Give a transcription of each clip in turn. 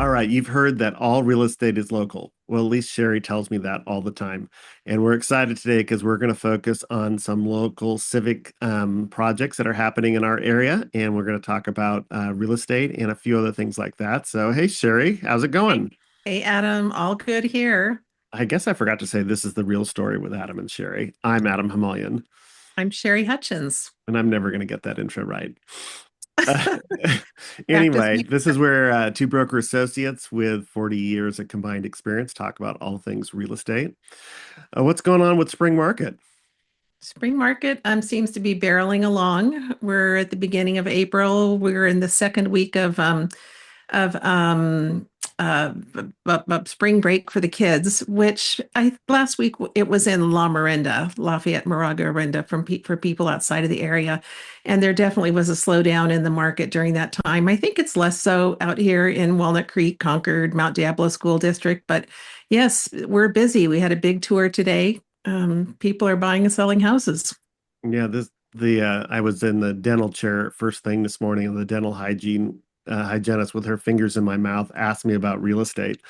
All right, you've heard that all real estate is local. Well, at least Sherry tells me that all the time. And we're excited today because we're going to focus on some local civic projects that are happening in our area. And we're going to talk about real estate and a few other things like that. So, hey, Sherry, how's it Hey, going? hey, Adam, all good here. I guess I forgot to say this is the real story with Adam and Sherry. I'm Adam Hamalian, I'm Sherry Hutchens. and I'm never going to get that intro right. Uh, Practice anyway, makes this is where two broker associates with 40 years of combined experience talk about all things real estate. What's going on with Spring Market? Spring market seems to be barreling along. We're at the beginning of April. We're in the second week of spring break for the kids, which I last week it was in La Miranda, Lafayette, Moraga, Miranda for people outside of the area, and there definitely was a slowdown in the market during that time. I think it's less so out here in Walnut Creek, Concord, Mount Diablo School District, but yes, we're busy. We had a big tour today. People are buying and selling houses. Yeah, this the I was in the dental chair first thing this morning, and the dental hygienist with her fingers in my mouth asked me about real estate,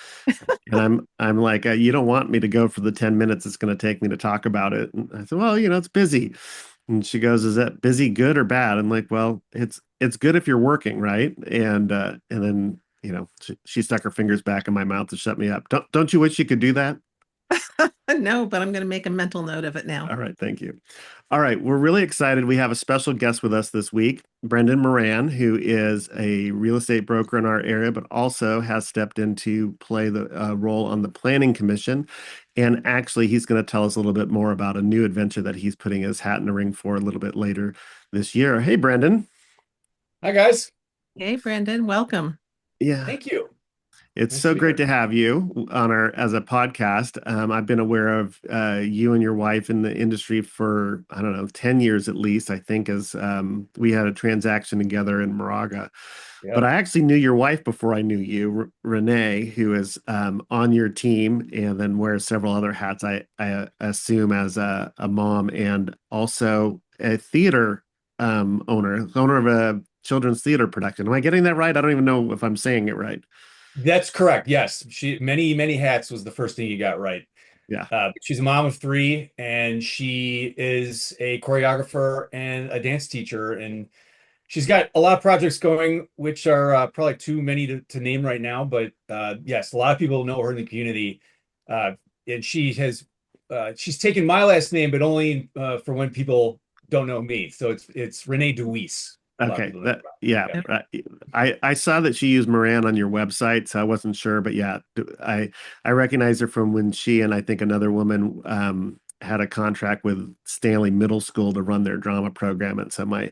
and I'm like, you don't want me to go for the 10 minutes it's going to take me to talk about it. And I said, well, it's busy. And she goes, "Is that busy good or bad?" I'm like, "Well, it's good if you're working, right?" And then she stuck her fingers back in my mouth to shut me up. Don't you wish you could do that? No, but I'm going to make a mental note of it now. All right, thank you. All right, we're really excited. We have a special guest with us this week, Brendan Moran, who is a real estate broker in our area, but also has stepped in to play the role on the planning commission. And actually, he's going to tell us a little bit more about a new adventure that he's putting his hat in the ring for a little bit later this year. Hey, Brendan. Hi guys. Hey, Brandon, welcome. Yeah, Thank you. it's Nice to so be great here. to have you on our as a podcast. I've been aware of you and your wife in the industry for, I don't know, 10 years at least, I think, as we had a transaction together in Moraga. But Yep. I actually knew your wife before I knew you, Renee, who is on your team and then wears several other hats, I assume, as a mom and also a theater owner of a children's theater production. Am I getting that right? I don't even know if I'm saying it right. That's correct. Yes. She many hats was the first thing you got right. Yeah. She's a mom of three, and she is a choreographer and a dance teacher, and she's got a lot of projects going, which are probably too many to name right now. But yes, a lot of people know her in the community, uh, and she's taken my last name, but only for when people don't know me. So it's Renee DeWeese. A lot of Okay. people know That about. yeah. Yeah. Right. I saw that she used Moran on your website, so I wasn't sure, but yeah, I recognize her from when she and I think another woman had a contract with Stanley Middle School to run their drama program. And so my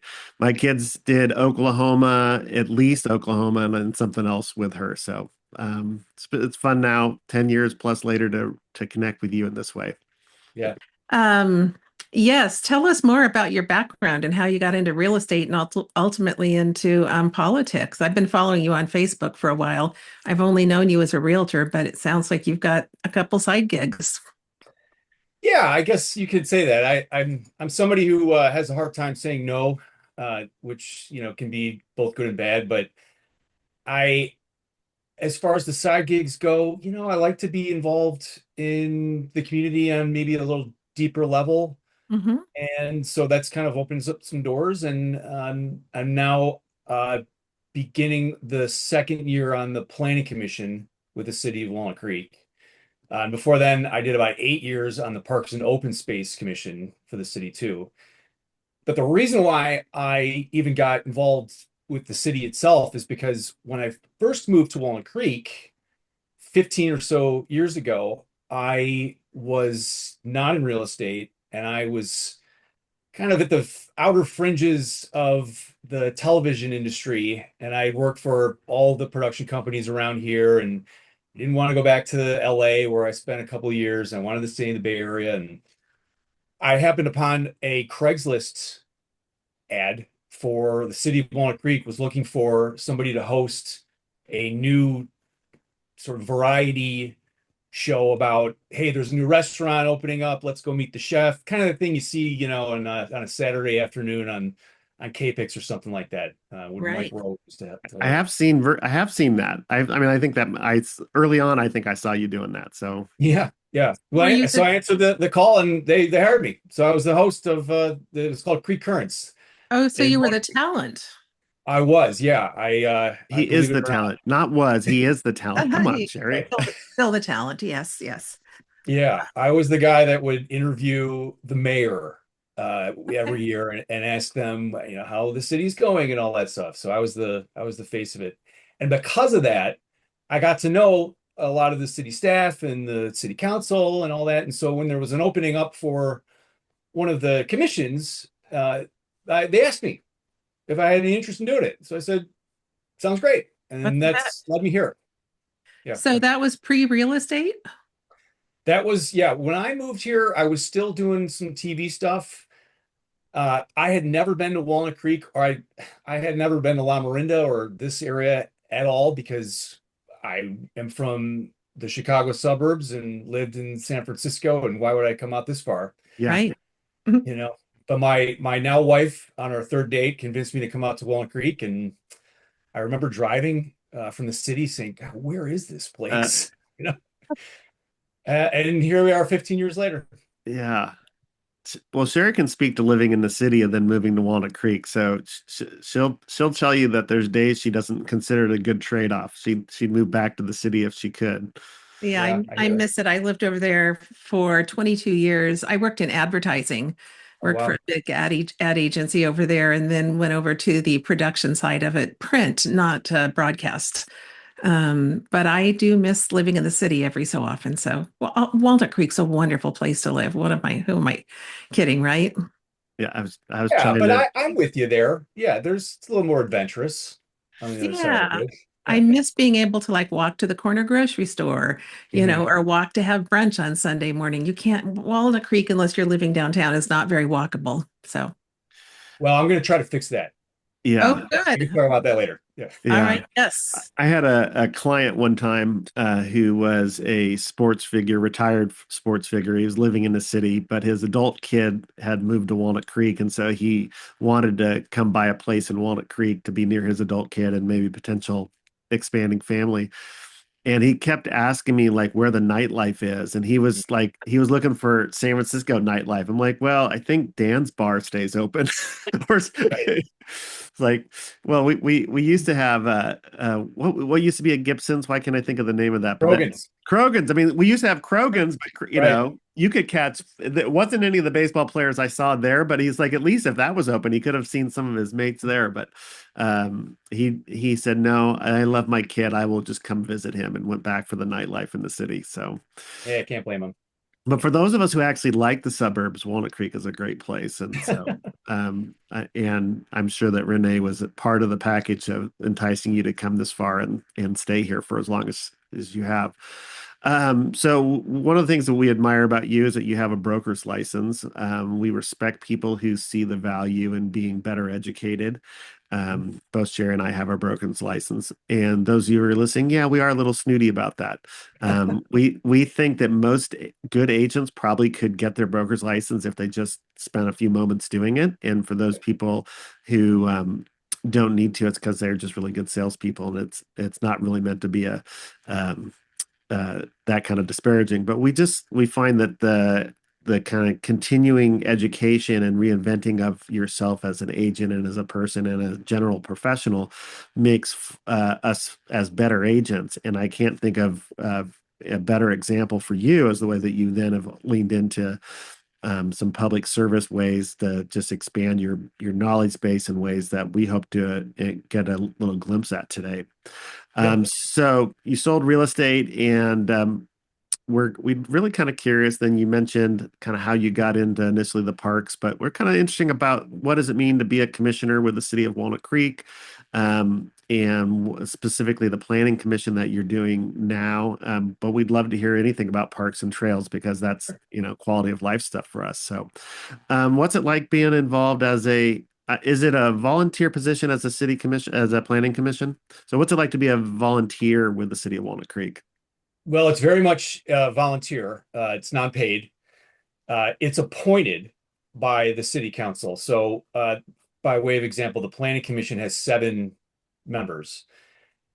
kids did Oklahoma, at least Oklahoma, and then something else with her. So it's fun now, 10 years plus later to connect with you in this way. Yeah. Um, yes, tell us more about your background and how you got into real estate and ultimately into politics. I've been following you on Facebook for a while. I've only known you as a realtor, but it sounds like you've got a couple side gigs. Yeah, I guess you could say that. I'm somebody who has a hard time saying no, which can be both good and bad. But I, as far as the side gigs go, I like to be involved in the community on maybe a little deeper level, Hmm. and so that's kind of opens up some doors. And I'm now beginning the second year on the planning commission with the city of Walnut Creek. And before then, I did about 8 years on the Parks and Open Space Commission for the city too. But the reason why I even got involved with the city itself is because when I first moved to Walnut Creek 15 or so years ago, I was not in real estate, and I was kind of at the outer fringes of the television industry, and I worked for all the production companies around here, and didn't want to go back to LA where I spent a couple of years. I wanted to stay in the Bay Area, and I happened upon a Craigslist ad for the city of Walnut Creek was looking for somebody to host a new sort of variety show about, hey, there's a new restaurant opening up, let's go meet the chef, kind of the thing you see, on a Saturday afternoon on K-Pix or something like that. When Mike Right. Rowe used to, I have seen that. I mean, I think that I early on, I think I saw you doing that. So yeah, yeah. Were you So the I answered the call and they hired me. So I was the host of it's called Creek Currents. Oh, so you And were the talent. I was, yeah. I he is believe it the or not. talent, not was. He is the talent. Come on, Sherry. Still the talent. Yes, yes. Yeah, I was the guy that would interview the mayor every year and ask them, how the city's going and all that stuff. So I was the face of it. And because of that, I got to know a lot of the city staff and the city council and all that. And so when there was an opening up for one of the commissions, they asked me if I had any interest in doing it. So I said, sounds great. What's And that? that's let me hear it. Yeah. So that was pre-real estate? That was, yeah, when I moved here, I was still doing some TV stuff. I had never been to Walnut Creek, or I had never been to La Mirinda or this area at all because I am from the Chicago suburbs and lived in San Francisco, and why would I come out this far? Yeah. Right. You know, but my now wife on our third date convinced me to come out to Walnut Creek, and I remember driving from the city saying, God, where is this Uh, place? You know, and here we are 15 years later. yeah. Well, Sherry can speak to living in the city and then moving to Walnut Creek. So she'll tell you that there's days she doesn't consider it a good trade-off. She'd move back to the city if she could. Yeah, Yeah, I I I hear it. miss it. I lived over there for 22 years. I worked in advertising, Oh, worked for wow. a big ad agency over there, and then went over to the production side of it, print, not broadcast. But I do miss living in the city every so often. So, well, Walnut Creek's a wonderful place to live. Who am I kidding, right? Yeah, I was Yeah, trying but to. I'm with you there. Yeah, it's a little more adventurous on the other side of the Yeah. bridge. I miss being able to like walk to the corner grocery store, Mhm. or walk to have brunch on Sunday morning. You can't Walnut Creek unless you're living downtown is not very walkable. So, Well, I'm going to try to fix that. oh, Yeah, We can good. talk about that later. Yeah. All yeah. right. Yes. I had a client one time who was a sports figure, retired sports figure. He was living in the city, but his adult kid had moved to Walnut Creek, and so he wanted to come buy a place in Walnut Creek to be near his adult kid and maybe potential expanding family. And he kept asking me like where the nightlife is, and he was looking for San Francisco nightlife. I'm like, well, I think Dan's bar stays open. Or Right. it's like, well, we used to have what used to be a Gibson's. Why can't I think of the name of that? But that Rogan's. Krogan's. I mean, we used to have Krogan's, but Right. you could catch. It wasn't any of the baseball players I saw there, but he's like, at least if that was open, he could have seen some of his mates there. But he said, no, I love my kid. I will just come visit him, and went back for the nightlife in the city. So. Yeah, I can't blame him. But for those of us who actually like the suburbs, Walnut Creek is a great place, and so and I'm sure that Renee was a part of the package of enticing you to come this far and stay here for as long as you have. So one of the things that we admire about you is that you have a broker's license. We respect people who see the value in being better educated. Both Sherry and I have our broker's license, and those of you who are listening, yeah, we are a little snooty about that. We think that most good agents probably could get their broker's license if they just spent a few moments doing it. And for those people who don't need to, it's because they're just really good salespeople, and it's not really meant to be a that kind of disparaging. But we find that the kind of continuing education and reinventing of yourself as an agent and as a person and a general professional makes us as better agents. And I can't think of a better example for you as the way that you then have leaned into some public service ways to just expand your knowledge base in ways that we hope to get a little glimpse at today. Yeah. So you sold real estate, and we're really kind of curious. Then you mentioned kind of how you got into initially the parks, but we're kind of interesting about what does it mean to be a commissioner with the city of Walnut Creek, and specifically the planning commission that you're doing now. But we'd love to hear anything about parks and trails because that's quality of life stuff for us. So, what's it like being involved as a is it a volunteer position as a city commission, as a planning commission? So what's it like to be a volunteer with the city of Walnut Creek? Well, it's very much volunteer. It's not paid. It's appointed by the city council. So by way of example, the Planning Commission has 7 members,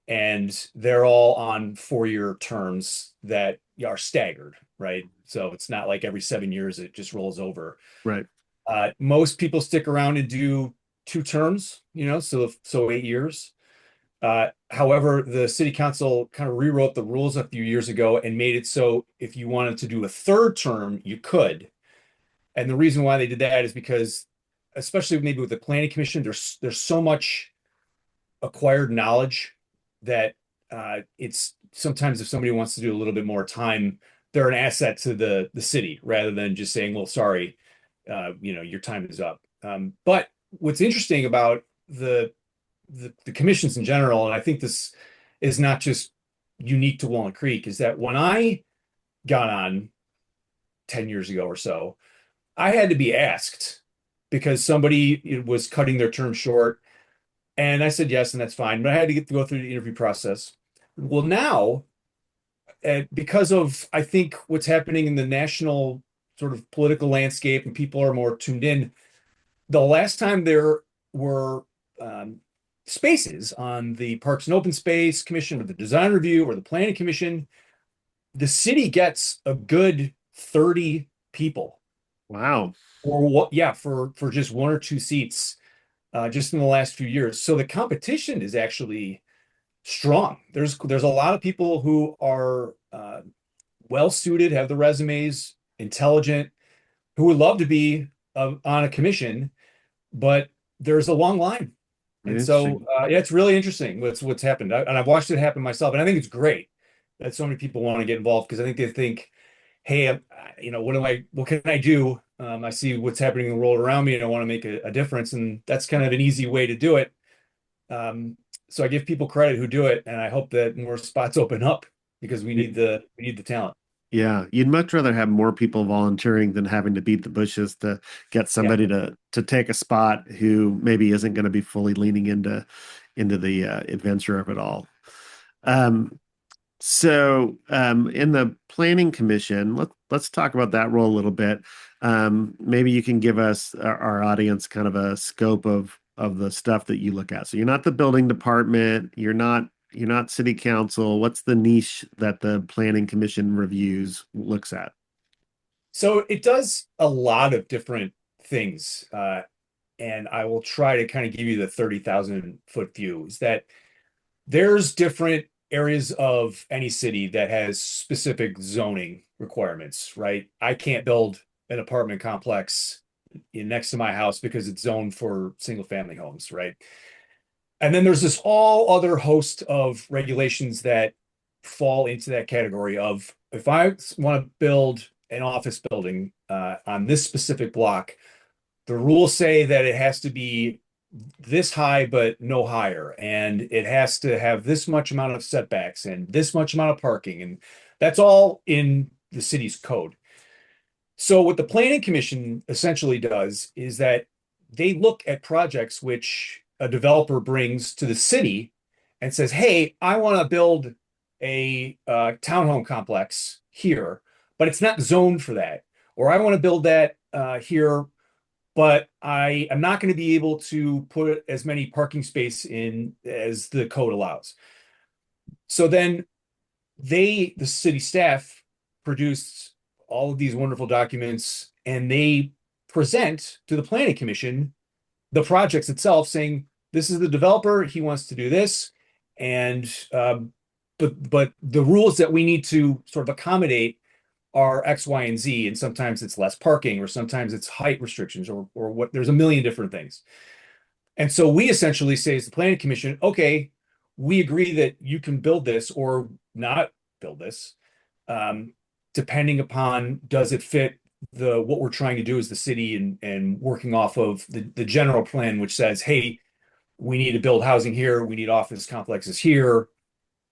and they're all on 4-year terms that are staggered, right? So it's not like every 7 years it just rolls over. Right. Most people stick around and do 2 terms, so 8 years. However, the city council kind of rewrote the rules a few years ago and made it so if you wanted to do a 3rd term, you could. And the reason why they did that is because, especially maybe with the planning commission, there's so much acquired knowledge that it's sometimes if somebody wants to do a little bit more time, they're an asset to the city rather than just saying, well, sorry, your time is up. But what's interesting about the commissions in general, and I think this is not just unique to Walnut Creek, is that when I got on 10 years ago or so, I had to be asked because somebody was cutting their term short. And I said yes, and that's fine. But I had to go through the interview process. Well, now, because of, I think, what's happening in the national sort of political landscape and people are more tuned in, the last time there were spaces on the Parks and Open Space Commission or the Design Review or the Planning Commission, the city gets a good 30 people. Wow. Or what? Yeah, for just 1 or 2 seats, just in the last few years. So the competition is actually strong. There's a lot of people who are well suited, have the resumes, intelligent, who would love to be on a commission, but there's a long line. And so yeah, it's really interesting what's happened. And I've watched it happen myself. And I think it's great that so many people want to get involved because I think they think, hey, what can I do? I see what's happening in the world around me and I want to make a difference. And that's kind of an easy way to do it. So I give people credit who do it. And I hope that more spots open up because we need the talent. Yeah, you'd much rather have more people volunteering than having to beat the bushes to get somebody to take a spot who maybe isn't going to be fully leaning into the adventure of it all. So in the planning commission, let's talk about that role a little bit. Maybe you can give us our audience kind of a scope of the stuff that you look at. So you're not the building department, you're not city council. What's the niche that the planning commission reviews looks at? So it does a lot of different things. And I will try to kind of give you the 30,000-foot view is that there's different areas of any city that has specific zoning requirements, right? I can't build an apartment complex next to my house because it's zoned for single family homes, right? And then there's this all other host of regulations that fall into that category of if I want to build an office building on this specific block, the rules say that it has to be this high, but no higher. And it has to have this much amount of setbacks and this much amount of parking. And that's all in the city's code. So what the Planning Commission essentially does is that they look at projects which a developer brings to the city and says, hey, I want to build a townhome complex here, but it's not zoned for that. Or I want to build that here, but I am not going to be able to put as many parking space in as the code allows. So then the city staff, produce all of these wonderful documents and they present to the Planning Commission the projects itself saying, this is the developer, he wants to do this. And but the rules that we need to sort of accommodate are X, Y, and Z. And sometimes it's less parking, or sometimes it's height restrictions, or what, there's a million different things. And so we essentially say as the Planning Commission, okay, we agree that you can build this or not build this, depending upon does it fit what we're trying to do as the city and working off of the general plan, which says, hey, we need to build housing here, we need office complexes here,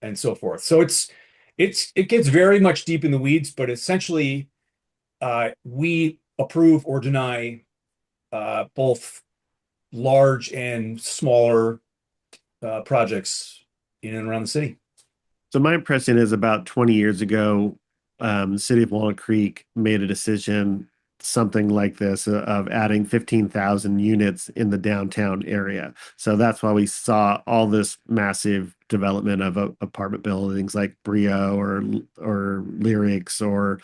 and so forth. So it gets very much deep in the weeds, but essentially we approve or deny both large and smaller projects in and around the city. So my impression is about 20 years ago, the city of Walnut Creek made a decision something like this of adding 15,000 units in the downtown area. So that's why we saw all this massive development of apartment buildings like Brio or Lyrics, or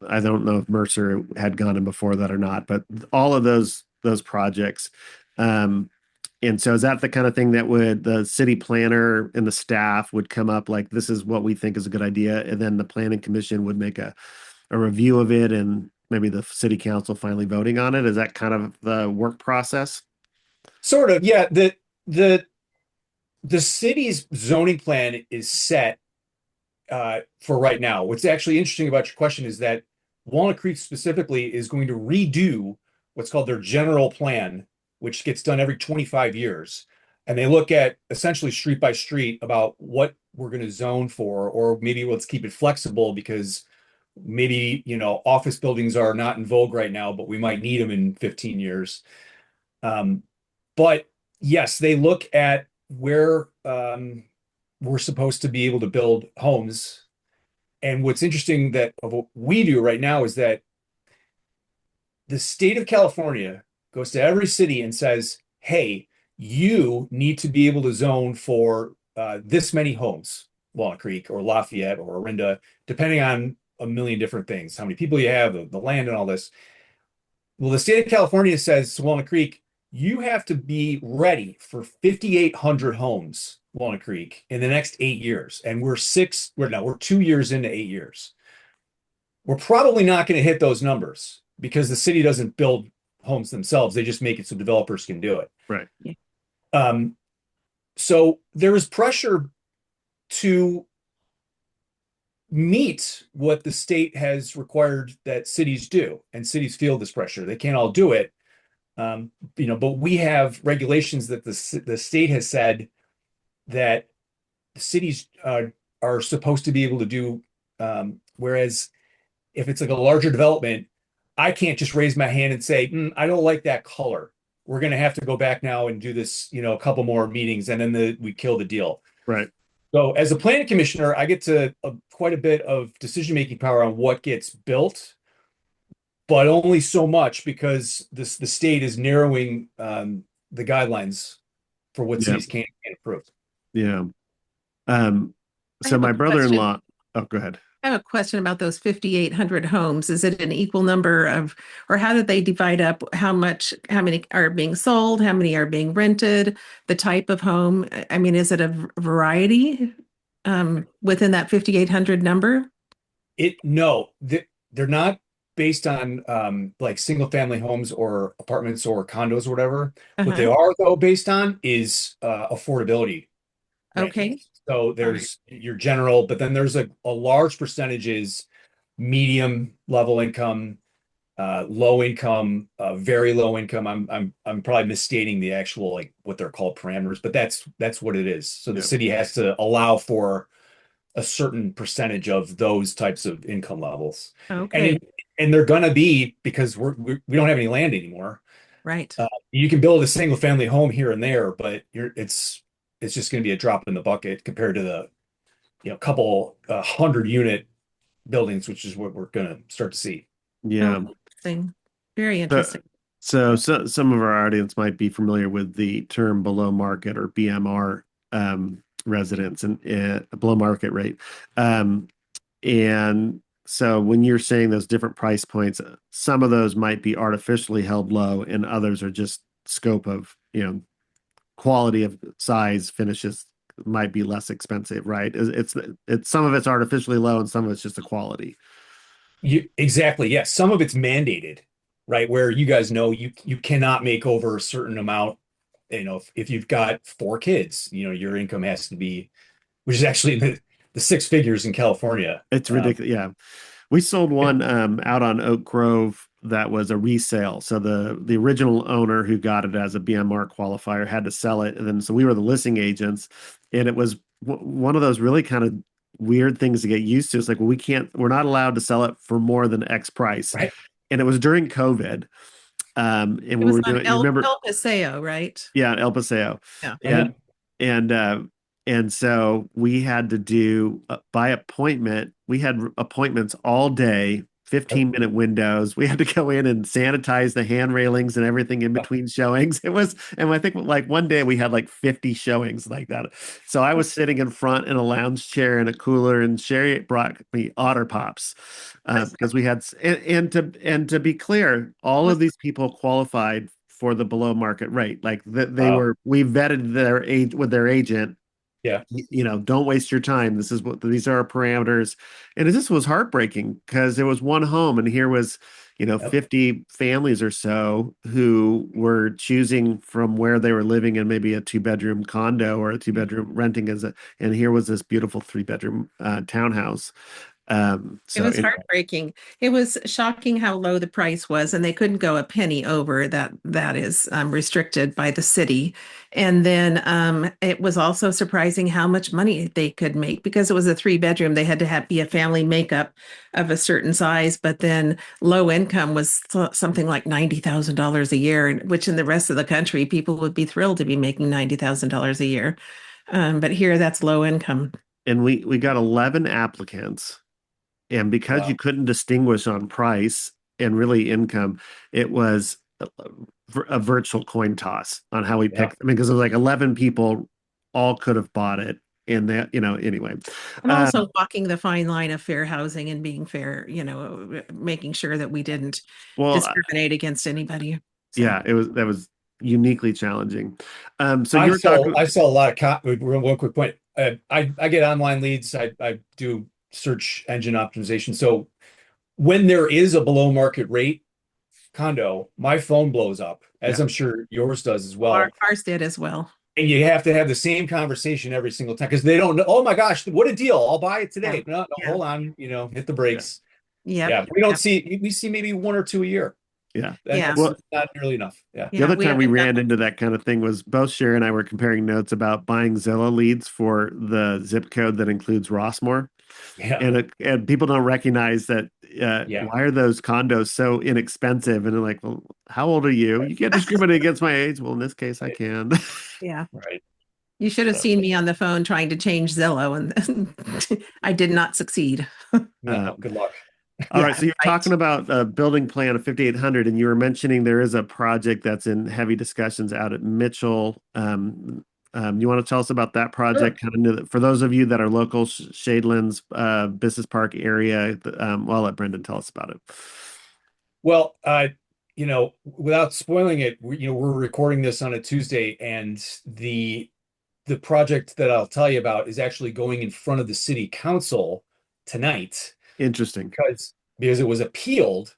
I don't know if Mercer had gone in before that or not, but all of those projects. Um, and so is that the kind of thing that would the city planner and the staff would come up like, this is what we think is a good idea, and then the planning commission would make a review of it, and maybe the city council finally voting on it? Is that kind of the work process? Sort of, yeah. The the city's zoning plan is set for right now. What's actually interesting about your question is that Walnut Creek specifically is going to redo what's called their general plan, which gets done every 25 years. And they look at essentially street by street about what we're going to zone for, or maybe let's keep it flexible because maybe, office buildings are not in vogue right now, but we might need them in 15 years. Um, but yes, they look at where we're supposed to be able to build homes. And what's interesting that of what we do right now is that the state of California goes to every city and says, hey, you need to be able to zone for this many homes, Walnut Creek or Lafayette or Orinda, depending on a million different things, how many people you have, the land and all this. Well, the state of California says to Walnut Creek, you have to be ready for 5,800 homes, Walnut Creek, in the next 8 years. And we're 2 years into 8 years. We're probably not going to hit those numbers because the city doesn't build homes themselves. They just make it so developers can do it. Right. Um, so there is pressure to meet what the state has required that cities do, and cities feel this pressure. They can't all do it. But we have regulations that the state has said that the cities are supposed to be able to do. Whereas if it's like a larger development, I can't just raise my hand and say, I don't like that color. We're going to have to go back now and do this, a couple more meetings, and then we kill the deal. Right. So as a planning commissioner, I get to quite a bit of decision-making power on what gets built, but only so much because the state is narrowing the guidelines for what Yeah. cities can approve. Yeah. I So have a my question. brother-in-law, oh, go ahead. I have a question about those 5,800 homes. Is it an equal number of, or how did they divide up how many are being sold, how many are being rented, the type of home? I mean, is it a variety within that 5,800 number? No, they're not based on like single family homes or apartments or condos or whatever. What they Uh-huh. are though based on is affordability Okay. rankings. So All right. there's your general, but then there's a large percentage is medium level income, low income, very low income. I'm probably misstating the actual like what they're called parameters, but that's what it is. So the Yeah. city has to allow for a certain percentage of those types of income levels. And Okay. and they're gonna be because we don't have any land anymore. Right. You can build a single family home here and there, but it's just going to be a drop in the bucket compared to the couple 100 unit buildings, which is what we're going to start to see. Oh, Yeah. interesting. Very So, interesting. so some of our audience might be familiar with the term below market or BMR residents and below market rate. Um, and so when you're saying those different price points, some of those might be artificially held low, and others are just scope of, quality of size finishes might be less expensive, right? It's some of it's artificially low and some of it's just a quality. Exactly. Yes. Some of it's mandated, right? Where you guys know you cannot make over a certain amount. If you've got four kids, your income has to be, which is actually in the six figures in California. It's ridiculous. Yeah. We sold one out on Oak Grove that was a resale. So the original owner who got it as a BMR qualifier had to sell it, and then so we were the listing agents, and it was one of those really kind of weird things to get used to. It's like, well, we're not allowed to sell it for more than X price, Right. and it was during COVID. And It we was were on doing, you remember, El Paseo, right? yeah, El Paseo, Yeah. Yeah. and and uh, and so we had to do by appointment. We had appointments all day 15-minute minute windows. We had to go in and sanitize the hand railings and everything in between showings. And I think like one day we had like 50 showings like that. So I was sitting in front in a lounge chair and a cooler, and Sherry brought me Otter Pops because we had, and to be clear, all of Was these people qualified for the below market rate. Like Wow. we vetted their age with their agent. Yeah. Don't waste your time. These are our parameters. And it just was heartbreaking because there was one home, and here was, Yep. 50 families or so who were choosing from where they were living in maybe a two-bedroom condo or a two-bedroom renting and here was this beautiful three-bedroom townhouse. It So was anyway, heartbreaking. It was shocking how low the price was, and they couldn't go a penny over that. That is restricted by the city. And then it was also surprising how much money they could make because it was a three-bedroom. They had to be a family makeup of a certain size, but then low income was something like $90,000 a year, which in the rest of the country, people would be thrilled to be making $90,000 a year. But here, that's low income. and we got 11 applicants. And because you Wow. couldn't distinguish on price and really income, it was a virtual coin toss on how we Yeah. picked. I mean, because it was like 11 people all could have bought it. And that, anyway. And Uh, also walking the fine line of fair housing and being fair, making sure that we didn't well, discriminate against anybody. So, yeah, that was uniquely challenging. So you were I talking, saw a lot of one quick point. I get online leads. I do search engine optimization. So when there is a below market rate condo, my phone blows up, as yeah, I'm sure yours does as our well. ours did as well. And you have to have the same conversation every single time because they don't know. Oh my gosh, what a deal! I'll buy it Yeah. today. No, no, Yeah. hold on. Hit the yeah, brakes. Yep. Yeah, we see maybe one or two a year, yeah. and Yeah. that's Well, not nearly enough. Yeah. the Yeah. other We time we haven't done ran into that kind of thing was both Sherry and I were comparing notes about buying Zillow leads for the zip code that includes Rossmore. Yeah. And people don't recognize that. Yeah. Why are those condos so inexpensive? And they're like, well, how old are you? You can't discriminate against my age. Well, in this case, I Right. can. Yeah. Right. You should have So seen me on the phone trying to change Zillow, and I did not succeed. Uh, no, good luck. all Yeah. right. So you're talking Right. about a building plan of 5,800, and you were mentioning there is a project that's in heavy discussions out at Mitchell. You want to tell us about that Sure. project? Kind of for those of you that are local, Shadelands Business Park area. I'll let Brendan tell us about it. Well, without spoiling it, we're recording this on a Tuesday, and the project that I'll tell you about is actually going in front of the city council tonight Interesting. because it was appealed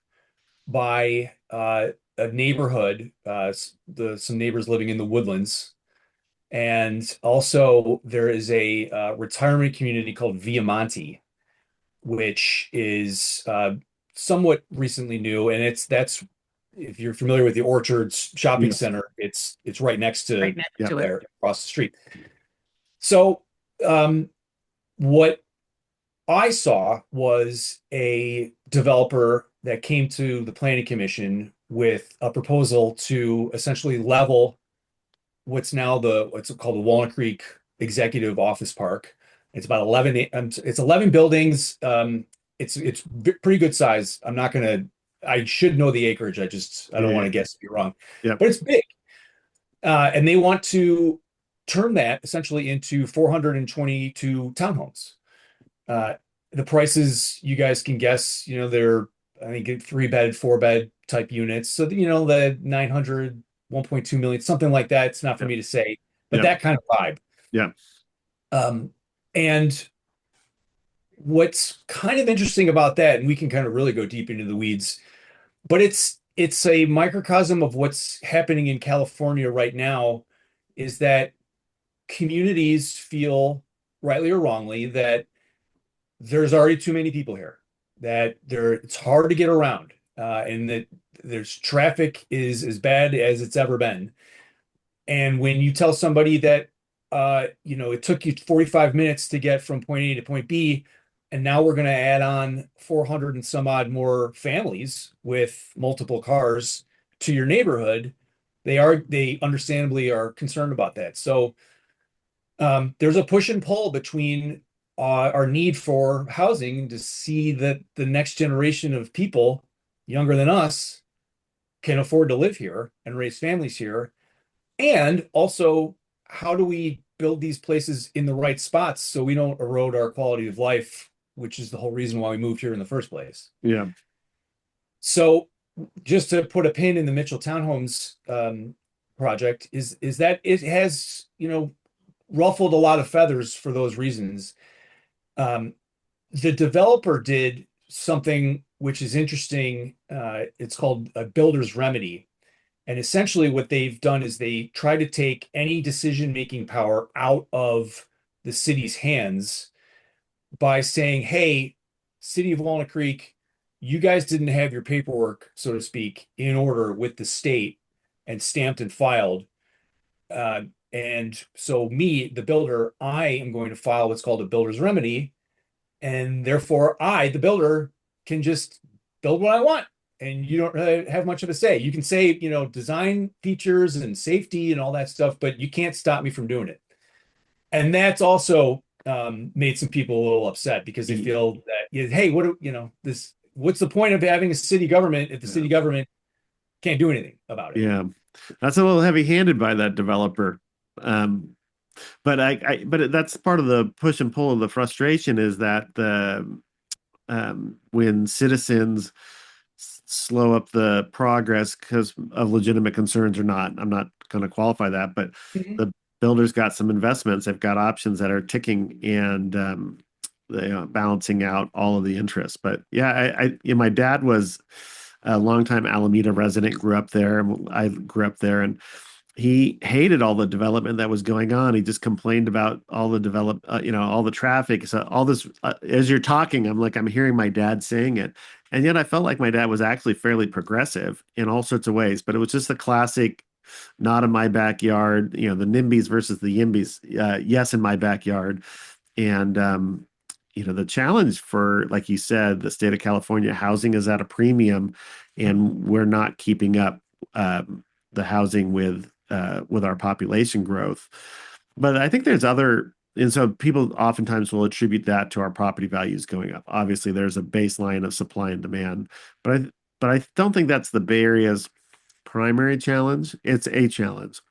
by a neighborhood, some neighbors living in the Woodlands, and also there is a retirement community called Viamonte, which is somewhat recently new, and that's if you're familiar with the Orchards Shopping Yes. Center, it's right next Right to next Yeah. to it. there across the street. So what I saw was a developer that came to the planning commission with a proposal to essentially level what's called the Walnut Creek Executive Office Park. It's about 11 buildings. It's pretty good size. I should know the acreage. I Yeah. don't want Yeah. to guess, be wrong, Yep. but it's big. And they want to turn that essentially into 422 townhomes. Uh, the prices you guys can guess, they're, I think, 3 bed, 4 bed type units. So, the 900, 1.2 million, something like that. It's not for Yep. me to say, but Yep. that kind of vibe. Yep. And what's kind of interesting about that, and we can kind of really go deep into the weeds, but it's a microcosm of what's happening in California right now, is that communities feel, rightly or wrongly, that there's already too many people here, that it's hard to get around, and that there's traffic is as bad as it's ever been. And when you tell somebody that it took you 45 minutes to get from point A to point B, and now we're going to add on 400 and some odd more families with multiple cars to your neighborhood, they understandably are concerned about that. So there's a push and pull between our need for housing, to see that the next generation of people younger than us can afford to live here and raise families here. And also, how do we build these places in the right spots so we don't erode our quality of life, which is the whole reason why we moved here in the first place. Yeah. So just to put a pin in the Mitchell Townhomes project is that it has, ruffled a lot of feathers for those reasons. Um, the developer did something which is interesting. It's called a builder's remedy. And essentially, what they've done is they try to take any decision-making power out of the city's hands by saying, hey, City of Walnut Creek, you guys didn't have your paperwork, so to speak, in order with the state and stamped and filed. And so me, the builder, I am going to file what's called a builder's remedy. And therefore, I, the builder, can just build what I want. And you don't really have much of a say. You can say, design features and safety and all that stuff, but you can't stop me from doing it. And that's also made some people a little upset because they feel that, hey, what's the point of having a city government if the city government can't do anything about it? Yeah. That's a little heavy-handed by that developer. Um, but that's part of the push and pull of the frustration is that when citizens slow up the progress because of legitimate concerns or not, I'm not going to qualify that, but Mhm. the builders got some investments, they've got options that are ticking and they balancing out all of the interests. But yeah, my dad was a longtime Alameda resident, grew up there. I grew up there, and he hated all the development that was going on. He just complained about all the all the traffic. So all this, as you're talking, I'm hearing my dad saying it. And yet I felt like my dad was actually fairly progressive in all sorts of ways, but it was just the classic, not in my backyard, the NIMBYs versus the YIMBYs. Yes, in my backyard. And, the challenge for, like you said, the state of California, housing is at a premium and we're not keeping up the housing with our population growth. But I think there's other, and so people oftentimes will attribute that to our property values going up. Obviously, there's a baseline of supply and demand, but I don't think that's the Bay Area's primary challenge. It's a challenge.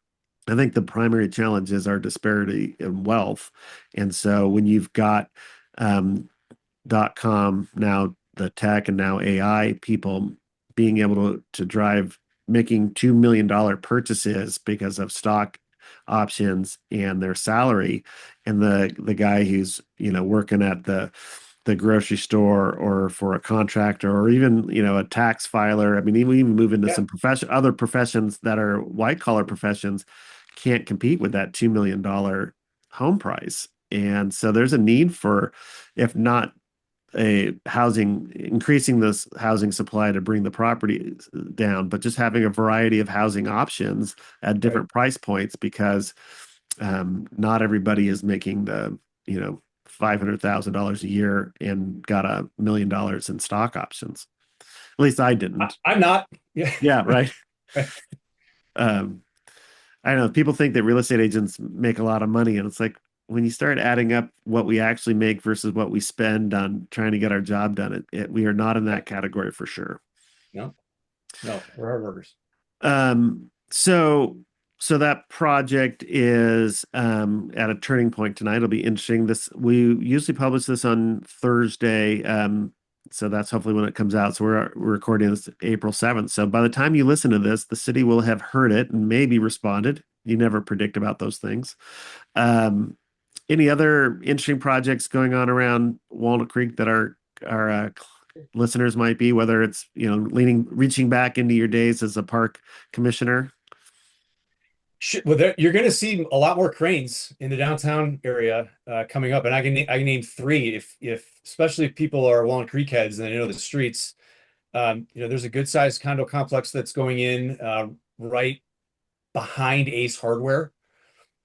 I think the primary challenge is our disparity in wealth. And so when you've got um, .com, now the tech and now AI people being able to drive making $2 million purchases because of stock options and their salary, and the guy who's working at the grocery store or for a contractor or even a tax filer. I mean, even move into Yeah. some other professions that are white collar professions can't compete with that $2 million home price. And so there's a need for, if not a housing, increasing this housing supply to bring the property down, but just having a variety of housing options at Right. different price points because not everybody is making the, $500,000 a year and got $1 million in stock options. At least I didn't. I'm not. Yeah. Yeah, right. Right. Um, I don't know. People think that real estate agents make a lot of money, and it's like when you start adding up what we actually make versus what we spend on trying to get our job done, we are not in that category for sure. No, no, we're hard workers. So that project is at a turning point tonight. It'll be interesting. We usually publish this on Thursday. So that's hopefully when it comes out. So we're recording this April 7th. So by the time you listen to this, the city will have heard it and maybe responded. You never predict about those things. Um, any other interesting projects going on around Walnut Creek that our listeners might be, whether it's reaching back into your days as a park commissioner? Well, you're going to see a lot more cranes in the downtown area coming up, and I can name three if especially if people are Walnut Creek heads and they know the streets. There's a good sized condo complex that's going in right behind Ace Hardware,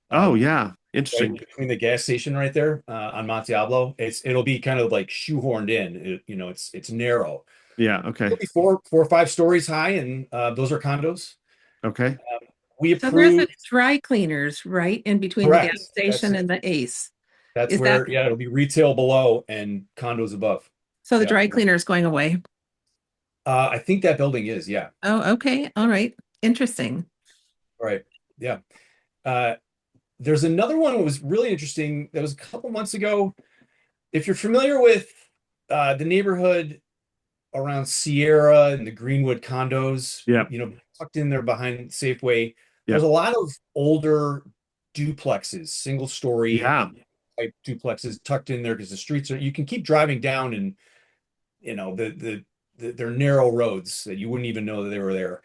Oh um, yeah, right interesting. between the gas station right there on Monteablo. It'll be kind of like shoehorned in. It's narrow. Yeah, okay. It'll be four or five stories high, and those are condos. Okay. We So there's a approved. dry cleaners right in between the gas Correct. That's station and the Ace. That's Is that where, yeah, it'll be retail below and condos above. so the Yeah. dry cleaner is going away? I think that building is, yeah. Oh, okay. All right. Interesting. Right. Yeah. Uh, there's another one that was really interesting that was a couple months ago. If you're familiar with the neighborhood around Sierra and the Greenwood condos, Yeah. tucked in there behind Safeway, Yeah. there's a lot of older duplexes, single story Yeah. type duplexes tucked in there because the streets are, you can keep driving down and, they're narrow roads that you wouldn't even know that they were there.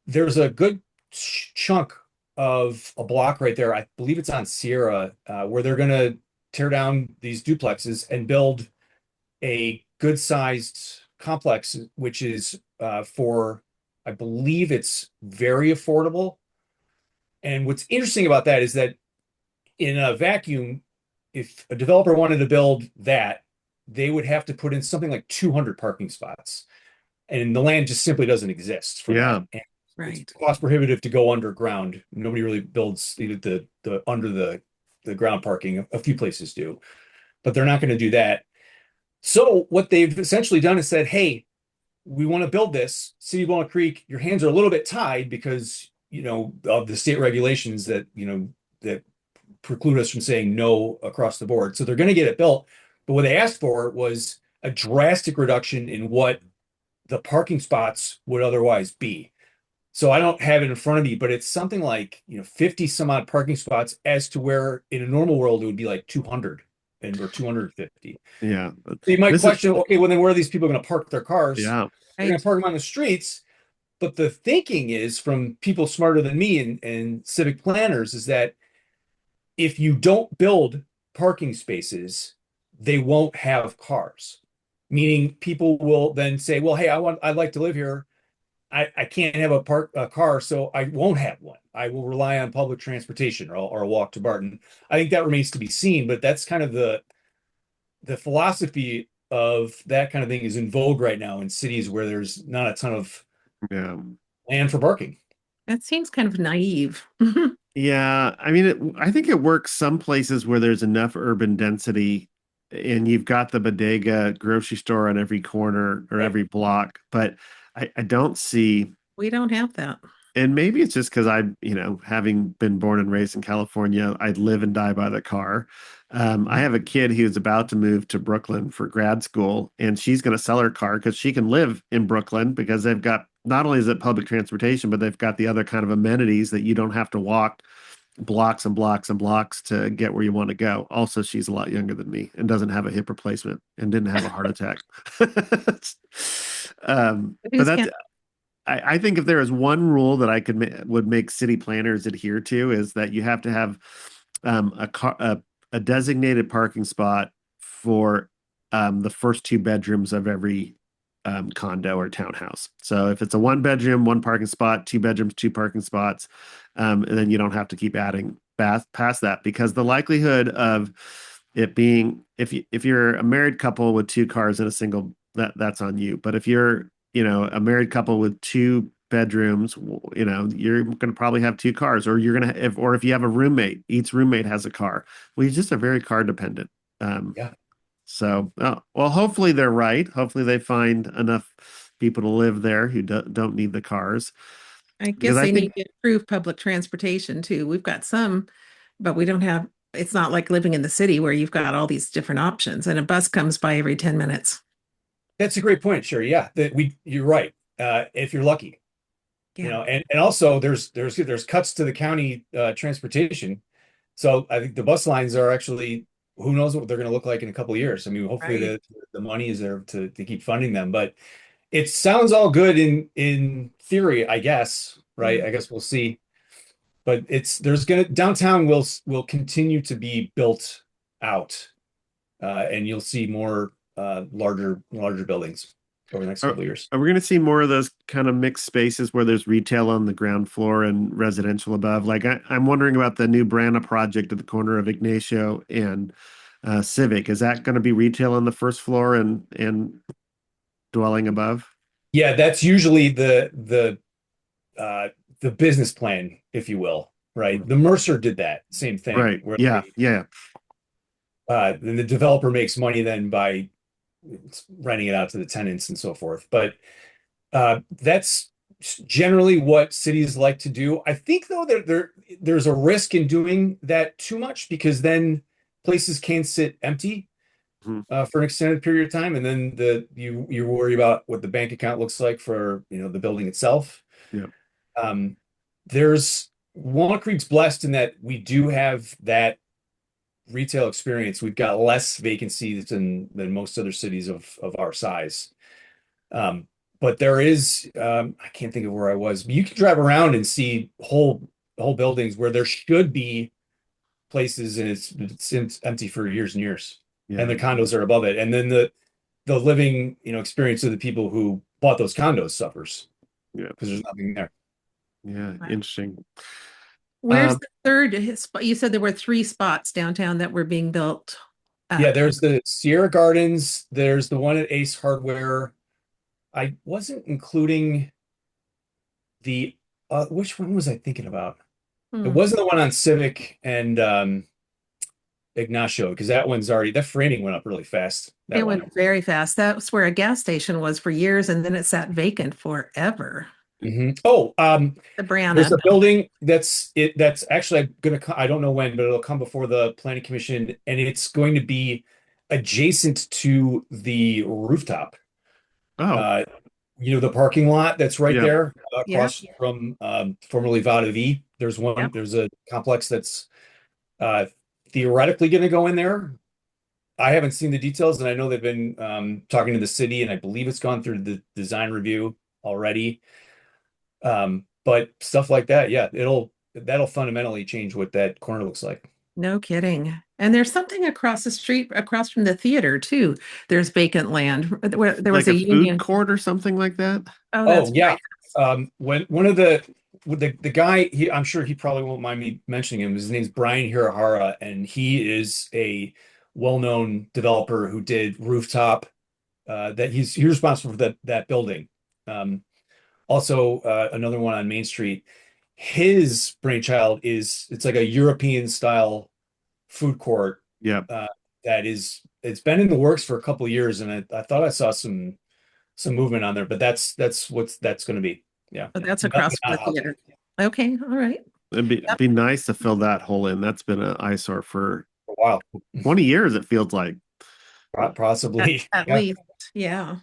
There's a good chunk of a block right there. I believe it's on Sierra, where they're going to tear down these duplexes and build a good sized complex, which is I believe it's very affordable. And what's interesting about that is that in a vacuum, if a developer wanted to build that, they would have to put in something like 200 parking spots. And the land just simply doesn't exist for that. Yeah. And it's Right. cost prohibitive to go underground. Nobody really builds the under the ground parking. A few places do, but they're not going to do that. So what they've essentially done is said, "Hey, we want to build this. City of Walnut Creek, your hands are a little bit tied because of the state regulations that preclude us from saying no across the board. So they're going to get it built. But what they asked for was a drastic reduction in what the parking spots would otherwise be. So I don't have it in front of me, but it's something like, 50 some odd parking spots as to where in a normal world it would be like 200 or 250. Yeah. So you might This is, question, okay, well then where are these people going to park their cars? yeah. They're going Right. to park them on the streets. But the thinking is from people smarter than me and civic planners is that if you don't build parking spaces, they won't have cars. Meaning people will then say, well, hey, I'd like to live here. I can't have a car, so I won't have one. I will rely on public transportation or walk to Barton. I think that remains to be seen, but that's kind of the philosophy of that kind of thing is in vogue right now in cities where there's not a ton of Yeah. land for parking. That seems kind of naive. Yeah, I mean, I think it works some places where there's enough urban density and you've got the bodega grocery store on every corner or Right. every block, but I don't see, We don't have that. and maybe it's just because having been born and raised in California, I'd live and die by the car. I have a kid who's about to move to Brooklyn for grad school, and she's going to sell her car because she can live in Brooklyn because they've got not only is it public transportation, but they've got the other kind of amenities that you don't have to walk blocks and blocks and blocks to get where you want to go. Also, she's a lot younger than me and doesn't have a hip replacement and didn't have a heart attack. But Who's that's can I think if there is one rule that I would make city planners adhere to is that you have to have a designated parking spot for the first two bedrooms of every condo or townhouse. So if it's a one bedroom, one parking spot, two bedrooms, two parking spots, and then you don't have to keep adding past that because the likelihood of it being if you're a married couple with two cars and a single that's on you. But if you're a married couple with two bedrooms, you're going to probably have two cars, or you're going to or if you have a roommate, each roommate has a car. Well, you just are very car dependent. Um, Yeah. so, well, hopefully they're right. Hopefully they find enough people to live there who don't need the cars. I Because guess I they need think, to improve public transportation too. We've got some, but we don't have, it's not like living in the city where you've got all these different options and a bus comes by every 10 minutes. That's a great point, Sherry. Yeah, you're right. If you're lucky, Yeah. and also there's cuts to the county transportation. So I think the bus lines are actually who knows what they're going to look like in a couple of years. I mean, hopefully Right. the money is there to keep funding them. But it sounds all good in theory, I guess. Right? Yeah. I guess we'll see. But there's gonna downtown will continue to be built out, and you'll see more larger buildings over the next are, couple of years. are we going to see more of those kind of mixed spaces where there's retail on the ground floor and residential above? Like I'm wondering about the new Brana project at the corner of Ignacio and Civic. Is that going to be retail on the first floor and dwelling above? Yeah, that's usually uh, the business plan, if you will. right? The Mercer did that same thing, Right. where Yeah. Yeah. then the developer makes money then by renting it out to the tenants and so forth. But that's generally what cities like to do. I think though that there's a risk in doing that too much because then places can sit empty Mhm. for an extended period of time, and then you worry about what the bank account looks like for the building itself. Yeah. Um, there's Walnut Creek's blessed in that we do have that retail experience. We've got less vacancies than most other cities of our size. But there is I can't think of where I was, but you can drive around and see whole buildings where there should be places and it's empty for years and years. And Yeah. the condos are above it. And then the living, experience of the people who bought those condos suffers Yeah. because there's nothing there. Yeah. Wow. Interesting. Where's Um, the third spot? You said there were three spots downtown that were being built Yeah, up. there's the Sierra Gardens, there's the one at Ace Hardware. I wasn't including the which one was I thinking about? It Hmm. wasn't the one on Civic and Ignacio because that framing went up really fast. It That one. went very fast. That's where a gas station was for years, and then it sat vacant forever. Oh, The there's Brianna. a building that's actually I don't know when, but it'll come before the planning commission, and it's going to be adjacent to the rooftop. oh, Uh, the parking lot that's right yeah. there Yep. across from formerly Vada V. Yep. There's a complex that's uh, theoretically going to go in there. I haven't seen the details, and I know they've been talking to the city, and I believe it's gone through the design review already. But stuff like that, yeah, that'll fundamentally change what that corner looks like. No kidding. And there's something across the street, across from the theater too. There's vacant land where there was Like a a food union. court or something like that. Oh, Oh that's yeah. right. When one of the guy, I'm sure he probably won't mind me mentioning him. His name's Brian Hirahara, and he is a well-known developer who did rooftop. That he's responsible for that building. Um, Also, another one on Main Street. His brainchild is it's like a European style food court Yeah. uh, it's been in the works for a couple of years, and I thought I saw some movement on there, but that's what that's going to be. Yeah, Oh, that's not, across from the not housing theater. Okay. All right. It'd Yep. be nice to fill that hole in. That's been an eyesore for for a while, 20 years, it feels like. possibly. At Yeah. least. Yeah.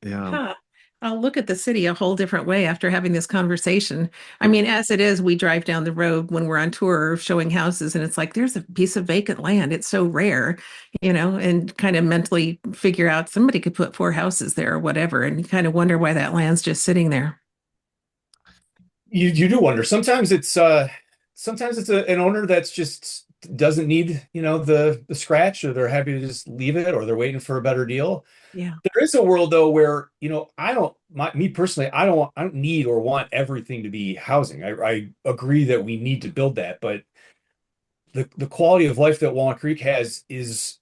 Yeah. Huh. I'll look at the city a whole different way after having this conversation. I mean, as it is, we drive down the road when we're on tour showing houses, and it's like there's a piece of vacant land. It's so rare, and kind of mentally figure out somebody could put four houses there or whatever, and you kind of wonder why that land's just sitting there. You do wonder. Sometimes it's an owner that's just doesn't need, the scratch, or they're happy to just leave it, or they're waiting for a better deal. Yeah. There is a world though where, I don't me personally, I don't need or want everything to be housing. I agree that we need to build that, but the quality of life that Walnut Creek has is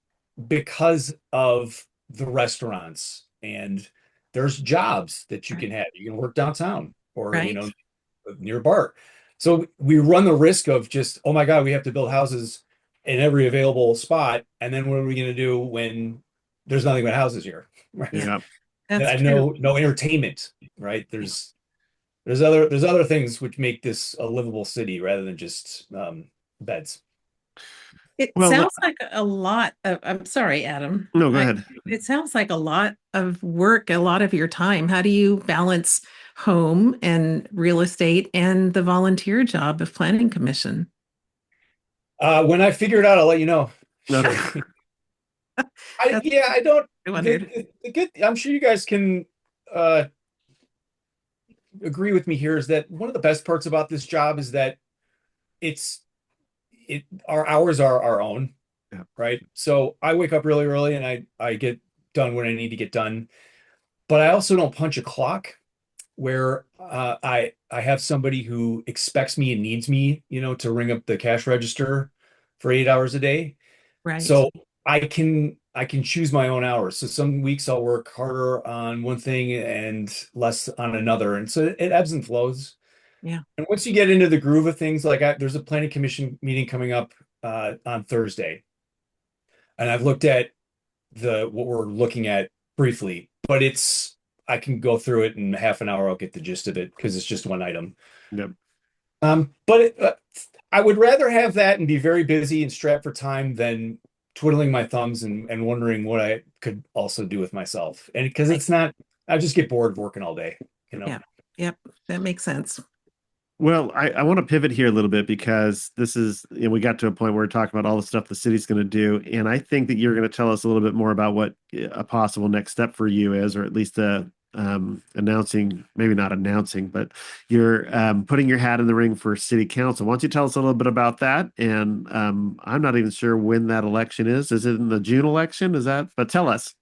because of the restaurants, and there's jobs that you Right. can have. You can work downtown or, Right. near BART. So we run the risk of just, oh my God, we have to build houses in every available spot. And then what are we going to do when there's nothing but houses here? Right. Yeah. Yeah. That's And true. no entertainment, right? There's other things which make this a livable city rather than just beds. It Well, sounds like a lot of, I'm sorry, Adam. no, go ahead. It sounds like a lot of work, a lot of your time. How do you balance home and real estate and the volunteer job of planning commission? When I figure it out, I'll let you know. Okay. Sure. That's Yeah, I don't. what I wondered. The good. I'm sure you guys can uh, agree with me here. Is that one of the best parts about this job is that it's our hours are our own, Yeah. right? So I wake up really early and I get done when I need to get done, but I also don't punch a clock where I have somebody who expects me and needs me, to ring up the cash register for 8 hours a day. Right. So I can choose my own hours. So some weeks I'll work harder on one thing and less on another. And so it ebbs and flows. Yeah. And once you get into the groove of things, like there's a planning commission meeting coming up on Thursday, and I've looked at the what we're looking at briefly, but I can go through it in half an hour. I'll get the gist of it because it's just one item. Yep. But I would rather have that and be very busy and strapped for time than twiddling my thumbs and wondering what I could also do with myself. And because Right. it's not, I just get bored working all day, you know. Yeah. Yep. That makes sense. Well, I want to pivot here a little bit because this is, we got to a point where we're talking about all the stuff the city's going to do. And I think that you're going to tell us a little bit more about what a possible next step for you is, or at least announcing, maybe not announcing, but you're putting your hat in the ring for city council. Why don't you tell us a little bit about that? And I'm not even sure when that election is. Is it in the June election? But tell us.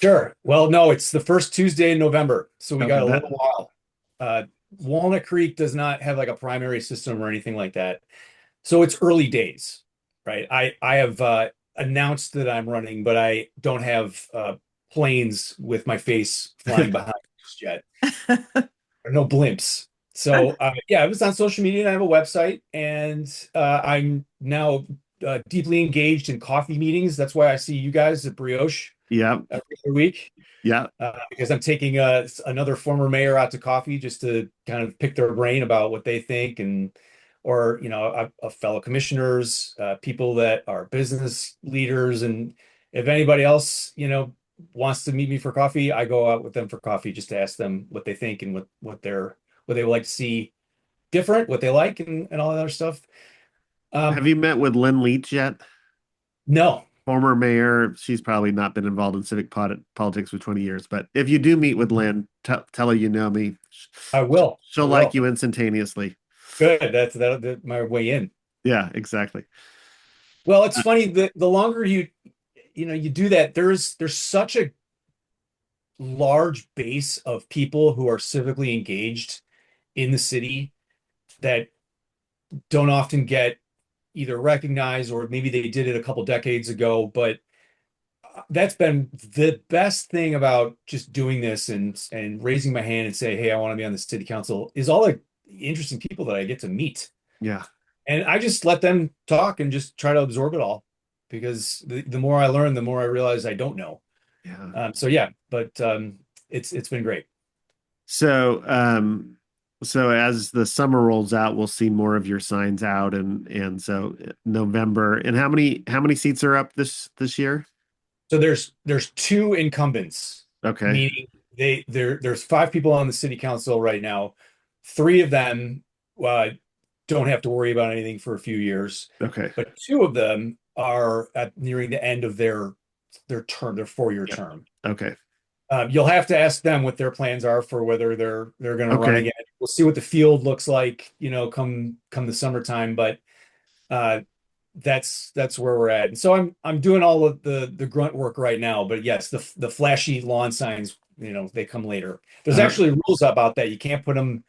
Sure. Well, no, it's the first Tuesday in November, so we Okay, got a that, little while. Walnut Creek does not have like a primary system or anything like that. So it's early days, right? I have announced that I'm running, but I don't have planes with my face flying behind just yet. Or no blimps. So yeah, I was on social media and I have a website, and I'm now deeply engaged in coffee meetings. That's why I see you guys at Brioche yeah, every other week. yeah. Because I'm taking another former mayor out to coffee just to kind of pick their brain about what they think, and or fellow commissioners, people that are business leaders, and if anybody else wants to meet me for coffee, I go out with them for coffee just to ask them what they think and what they would like to see different, what they like, and all that other stuff. Have Um, you met with Lynn Leach yet? no, Former mayor. She's probably not been involved in civic politics for 20 years, but if you do meet with Lynn, tell her you know me. I will. I She'll like will. you instantaneously. Good. That's my way in. Yeah, exactly. Well, it's funny the longer you do that, there's such a large base of people who are civically engaged in the city that don't often get either recognized, or maybe they did it a couple decades ago, but that's been the best thing about just doing this and raising my hand and say, hey, I want to be on the city council, is all the interesting people that I get to meet. Yeah, And I just let them talk and just try to absorb it all, because the more I learn, the more I realize I don't know. yeah. So yeah, but it's been great. So, so as the summer rolls out, we'll see more of your signs out, and so November. And how many seats are up this year? So there's two incumbents, Okay, meaning there's five people on the city council right now. Three of them uh, don't have to worry about anything for a few years, okay, but two of them are nearing the end of their term, their 4-year yep, term. okay, You'll have to ask them what their plans are for whether they're going to run okay. again. We'll see what the field looks like, come the summertime. But uh, that's where we're at. And so I'm doing all of the grunt work right now. But yes, the flashy lawn signs, they come later. There's Uh, actually rules about that. You can't put them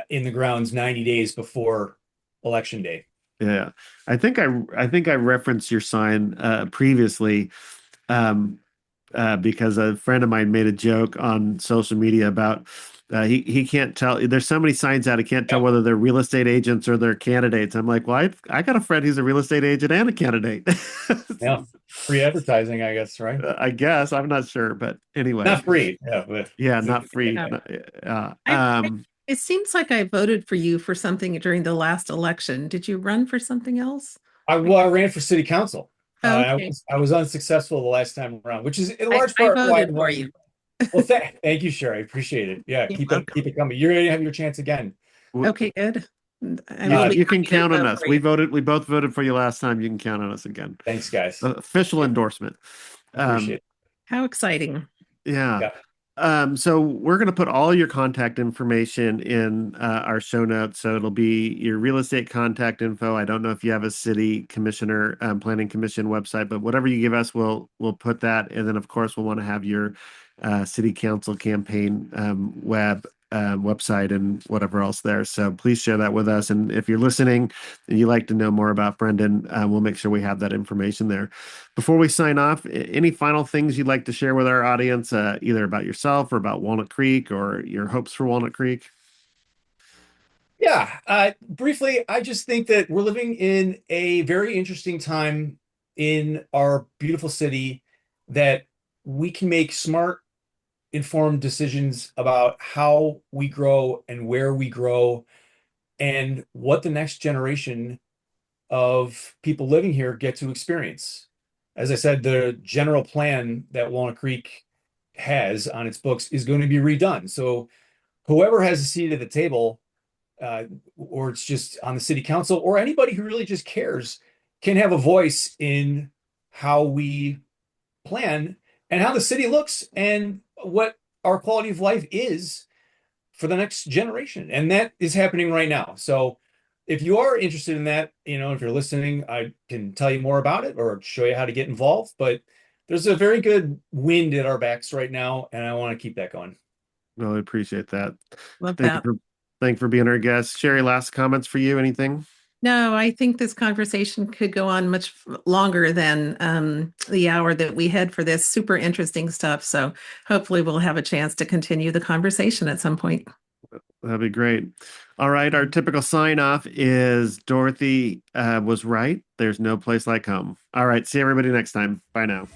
in the grounds 90 days before election day. yeah, I think I referenced your sign previously. Um, because a friend of mine made a joke on social media about he can't tell. There's so many signs out, he can't tell Yeah, whether they're real estate agents or they're candidates. I'm like, well, I got a friend who's a real estate agent and a candidate. yeah. Free advertising, I guess, right? I guess I'm not sure, but anyway, Not free. Yeah, but yeah, not free. Yeah. Uh, I it seems like I voted for you for something during the last election. Did you run for something else? I ran for city council. Oh, I okay. was I was unsuccessful the last time around, which is in I, large I part why voted I'm for you. running. Well, thank you, Sherry. I appreciate it. Yeah, You're keep welcome. it coming. You're gonna have your chance again. Okay, good. I you will Uh, be you can happy to count on vote us. for you. We both voted for you last time. You can count on us again. Thanks, guys. Official endorsement. Appreciate Um, it. How exciting. yeah. Yeah. So we're going to put all your contact information in our show notes. So it'll be your real estate contact info. I don't know if you have a city commissioner, planning commission website, but whatever you give us, we'll put that. And then of course we'll want to have your city council campaign website and whatever else there. So please share that with us. And if you're listening and you'd like to know more about Brendan, we'll make sure we have that information there. Before we sign off, any final things you'd like to share with our audience, either about yourself or about Walnut Creek or your hopes for Walnut Creek? Yeah, briefly, I just think that we're living in a very interesting time in our beautiful city that we can make smart, informed decisions about how we grow and where we grow and what the next generation of people living here get to experience. As I said, the general plan that Walnut Creek has on its books is going to be redone. So whoever has a seat at the table, uh, or it's just on the city council, or anybody who really just cares, can have a voice in how we plan and how the city looks and what our quality of life is for the next generation. And that is happening right now. So if you are interested in that, if you're listening, I can tell you more about it or show you how to get involved. But there's a very good wind at our backs right now, and I want to keep that going. No, I appreciate that. Love Thank you that. for thank you for being our guest. Sherry, last comments for you? Anything? No, I think this conversation could go on much longer than the hour that we had for this super interesting stuff. So hopefully we'll have a chance to continue the conversation at some point. That'd be great. All right, our typical sign off is Dorothy was right. There's no place like home. All right, see everybody next time. Bye now.